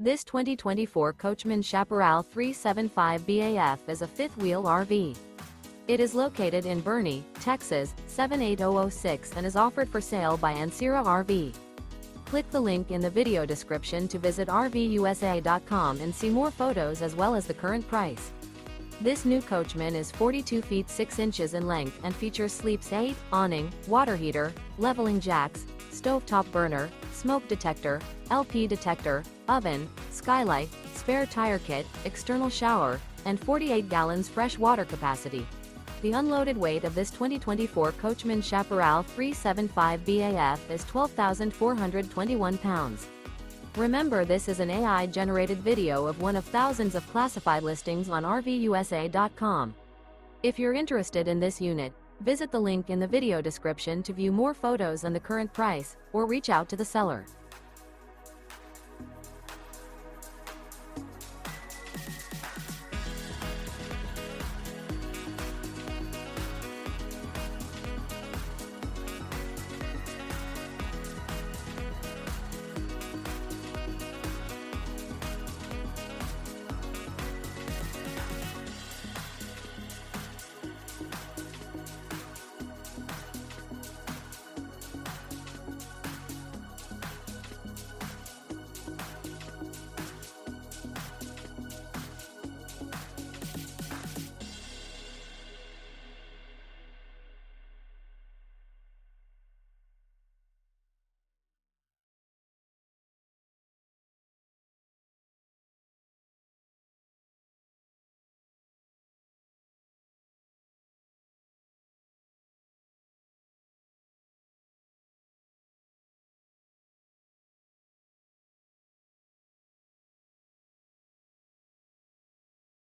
This 2024 Coachmen Chaparral 375 BAF is a fifth-wheel RV. It is located in Boerne, Texas, 78006 and is offered for sale by Ancira RV. Click the link in the video description to visit RVUSA.com and see more photos as well as the current price. This new Coachmen is 42 feet 6 inches in length and features sleeps 8, awning, water heater, leveling jacks, stovetop burner, smoke detector, LP detector, oven, skylight, spare tire kit, external shower, and 48 gallons fresh water capacity. The unloaded weight of this 2024 Coachmen Chaparral 375 BAF is 12,421 pounds. Remember, this is an AI-generated video of one of thousands of classified listings on RVUSA.com. If you're interested in this unit, visit the link in the video description to view more photos and the current price, or reach out to the seller.